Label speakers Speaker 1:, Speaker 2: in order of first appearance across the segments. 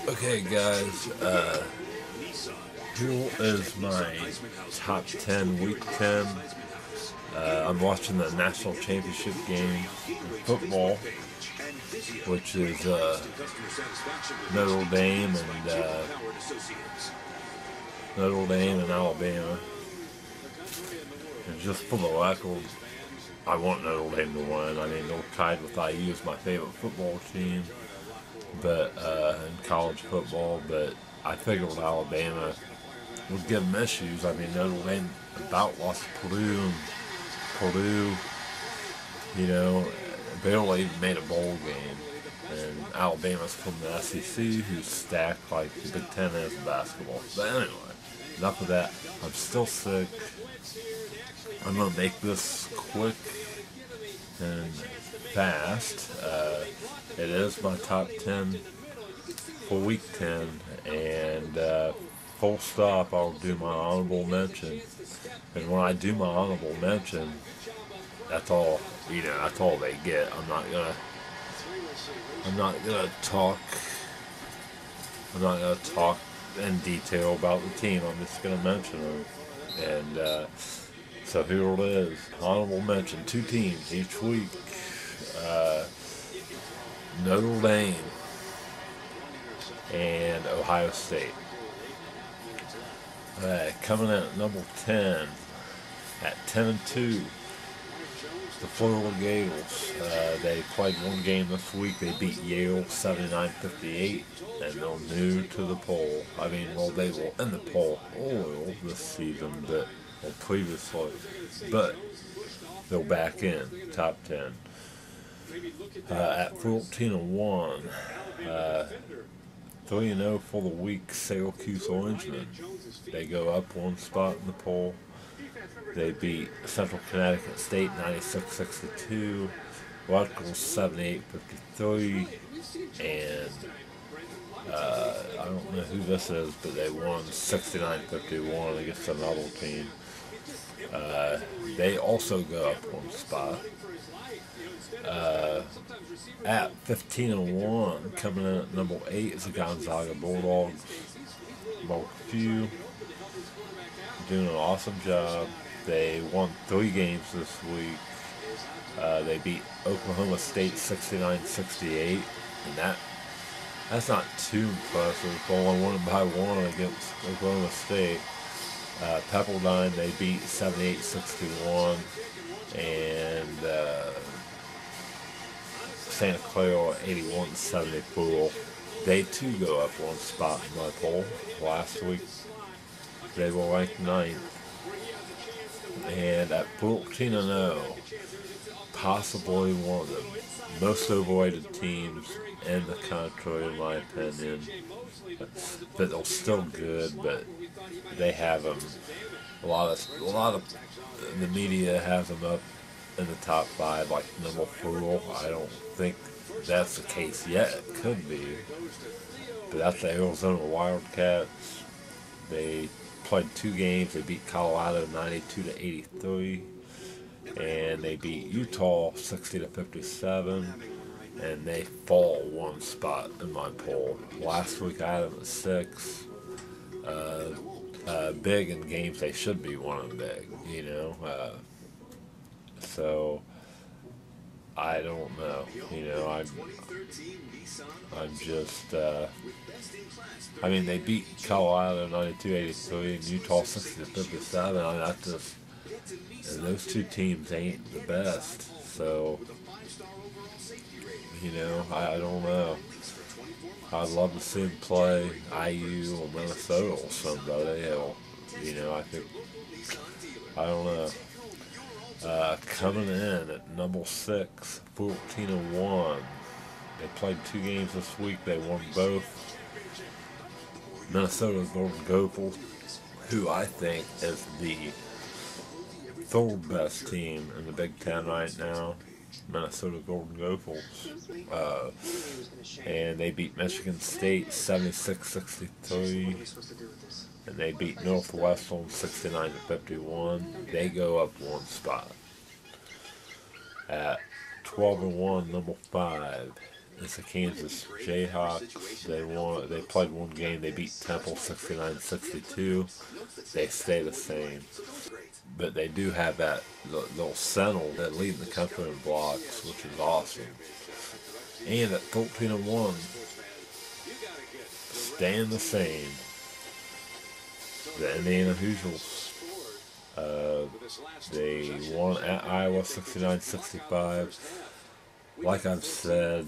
Speaker 1: Okay guys, here is my top 10, week 10. I'm watching the national championship game in football, which is Notre Dame and Alabama. And just for the record, I want Notre Dame to win. I mean, they're tied with IU as my favorite football team, but in college football. But I figured Alabama would give them issues. I mean, Notre Dame about lost to Purdue, and Purdue, you know, barely made a bowl game. And Alabama's from the SEC, who's stacked like the Big Ten is in basketball. But anyway, enough of that. I'm still sick. I'm going to make this quick and fast. It is my top 10 for week 10, and full stop, I'll do my honorable mention. And when I do my honorable mention, that's all, you know, that's all they get. I'm not gonna talk in detail about the team. I'm just gonna mention them. And so here it is. Honorable mention, 2 teams each week. Notre Dame and Ohio State. Coming in at number 10, at 10-2, the Florida Gators. They played one game this week. They beat Yale 79-58, and they're new to the poll. I mean, well, they were in the poll earlier this season, but previously, but they're back in top 10. At 14-1, 3-0 for the week, Syracuse Orangemen. They go up one spot in the poll. They beat Central Connecticut State 96-62, Rutgers 78-53, and I don't know who this is, but they won 69-51 against another team. They also go up one spot. At 15-1, coming in at number 8 is the Gonzaga Bulldogs. Mark Few doing an awesome job. They won 3 games this week. They beat Oklahoma State 69-68, and that's not too impressive. Only won by 1 against Oklahoma State. Pepperdine, they beat 78-61, and Santa Clara 81-74. They too go up one spot in my poll. Last week they were ranked 9th. And at 14-0, possibly one of the most overrated teams in the country, in my opinion. But they're still good, but they have them. A lot of the media has them up in the top 5, like number 4. I don't think that's the case yet. It could be. But that's the Arizona Wildcats. They played 2 games. They beat Colorado 92-83. And they beat Utah 60-57. And they fall one spot in my poll. Last week I had them at 6. Big in games they should be winning big, you know. So I don't know. I'm just. I mean, they beat Colorado 92-83 and Utah 60-57. I mean, that's just. And those two teams ain't the best. So, I don't know. I'd love to see him play IU or Minnesota or somebody. I think, I don't know. Coming in at number 6, 14-1. They played 2 games this week. They won both. Minnesota Golden Gophers, who I think is the 3rd best team in the Big Ten right now. Minnesota Golden Gophers. And they beat Michigan State 76-63. And they beat Northwestern 69-51. They go up 1 spot. At 12-1, number 5 is the Kansas Jayhawks. They played 1 game. They beat Temple 69-62. They stay the same. But they do have that little sentinel that leading the country in blocks, which is awesome. And at 13-1, staying the same, the Indiana Hoosiers. They won at Iowa 69-65. Like I've said,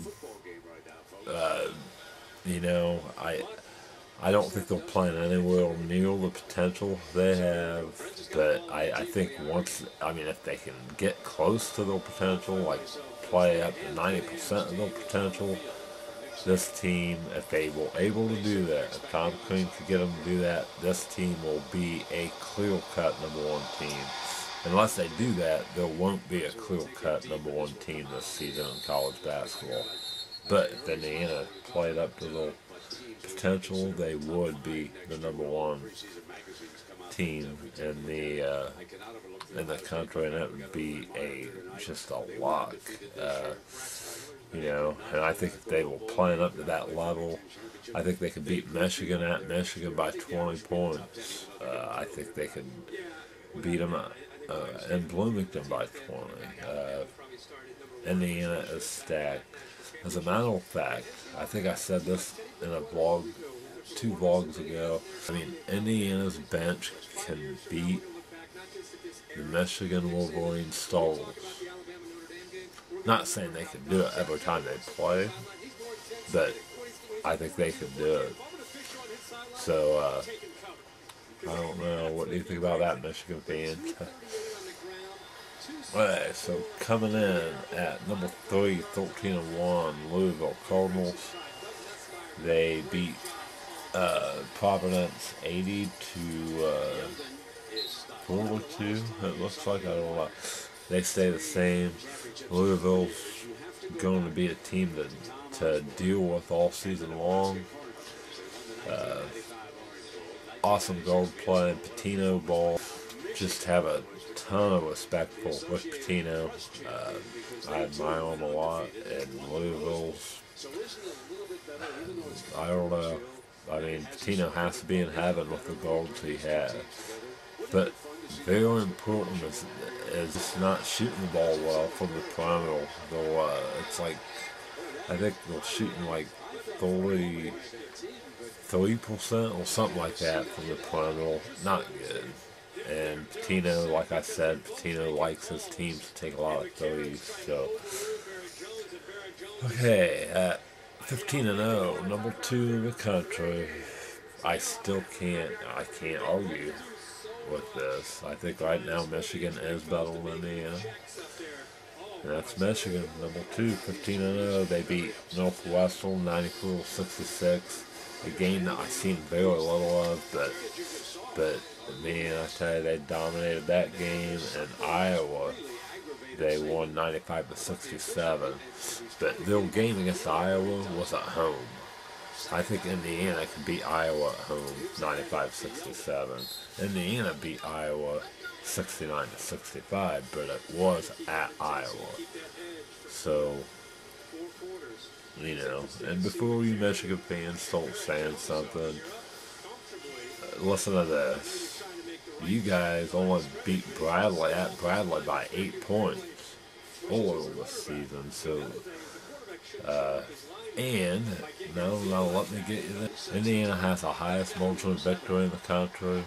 Speaker 1: I don't think they're playing anywhere near the potential they have, but I think if they can get close to their potential, like play up to 90% of their potential, this team, if they were able to do that, if Tom Crean could get them to do that, this team will be a clear-cut number 1 team. Unless they do that, there won't be a clear-cut number 1 team this season in college basketball. But if Indiana played up to their potential, they would be the number 1 team in the country, and it would be just a lock. And I think if they were playing up to that level, I think they could beat Michigan at Michigan by 20 points. I think they could beat them in Bloomington by 20. Indiana is stacked. As a matter of fact, I think I said this in a vlog 2 vlogs ago. Indiana's bench can beat the Michigan Wolverine Stars. Not saying they can do it every time they play, but I think they can do it. So, I don't know. What do you think about that, Michigan fans? Alright, so coming in at number 3, 13-1, Louisville Cardinals. They beat Providence 80-42. It looks like, I don't know. They stay the same. Louisville's going to be a team to deal with all season long. Awesome guard play, Pitino ball. Just have a ton of respect for Rick Pitino. I admire him a lot. And Louisville's, I don't know. Pitino has to be in heaven with the guards he has. But very important is not shooting the ball well from the perimeter. It's like, I think they're shooting like 33% or something like that from the perimeter. Not good. And Pitino, like I said, Pitino likes his team to take a lot of 30s. So, okay, at 15-0, number 2 in the country. I can't argue with this. I think right now Michigan is better than Indiana. And that's Michigan, number 2, 15-0. They beat Northwestern 94-66. A game that I've seen very little of, but man, I tell you, they dominated that game. And Iowa, they won 95-67. But their game against Iowa was at home. I think Indiana could beat Iowa at home 95-67. Indiana beat Iowa 69-65, but it was at Iowa. So, and before you Michigan fans start saying something, listen to this. You guys only beat Bradley at Bradley by 8 points. total this season. So, and now let me get you this. Indiana has the highest margin of victory in the country.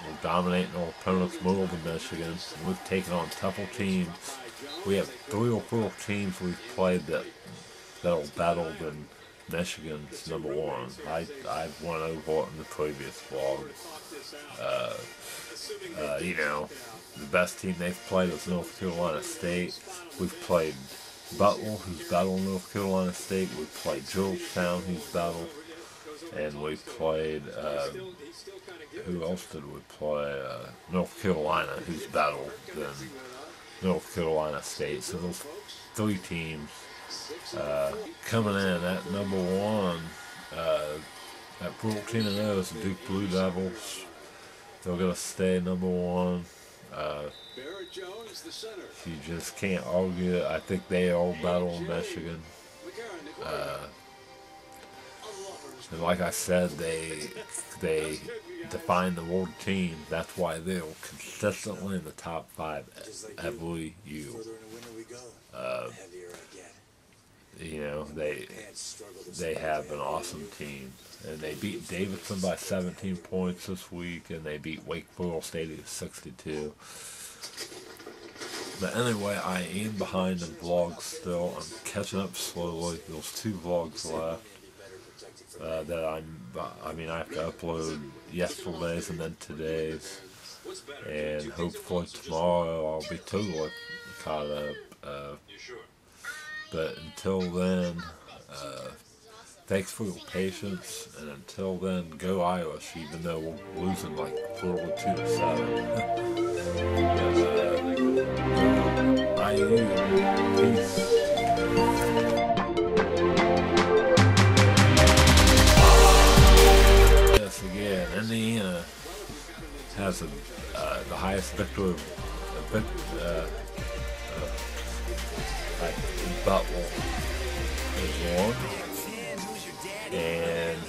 Speaker 1: We're dominating our opponents more than Michigan. We've taken on tougher teams. We have 3 or 4 teams we've played that'll battle than Michigan's number 1. I've went over it in the previous vlog. You know, the best team they've played is North Carolina State. We've played Butler, who's battled North Carolina State. We've played Georgetown, who's battled. And we played, who else did we play? North Carolina, who's battled than North Carolina State. So those 3 teams coming in at number 1 at 14-0 is the Duke Blue Devils. They're going to stay number 1. You just can't argue it. I think they all battle in Michigan. And like I said, they define the world team. That's why they're consistently in the top 5 every year. You know, they have an awesome team, and they beat Davidson by 17 points this week, and they beat Wake Forest 80-62. But anyway, I am behind in vlogs still. I'm catching up slowly. There's 2 vlogs left that I have to upload yesterday's and then today's, and hopefully tomorrow I'll be totally caught up. But until then, thanks for your patience, and until then, go Irish, even though we're losing like 42-7. Peace. Yes, again, Indiana has the highest victory Butler is 1, and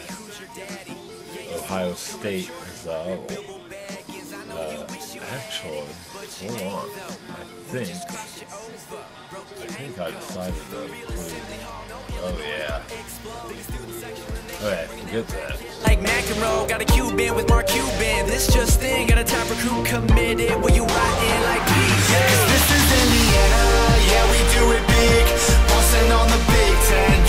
Speaker 1: Ohio State is the other. Actually, hold on. I think I decided to include. Oh yeah. Okay, forget that.
Speaker 2: Like McEnroe, got a Cuban with Mark Cuban. This just in, got a top recruit committed. Will you ride in like peace? This is Indiana, yeah we do it big. Bossing on the Big Ten.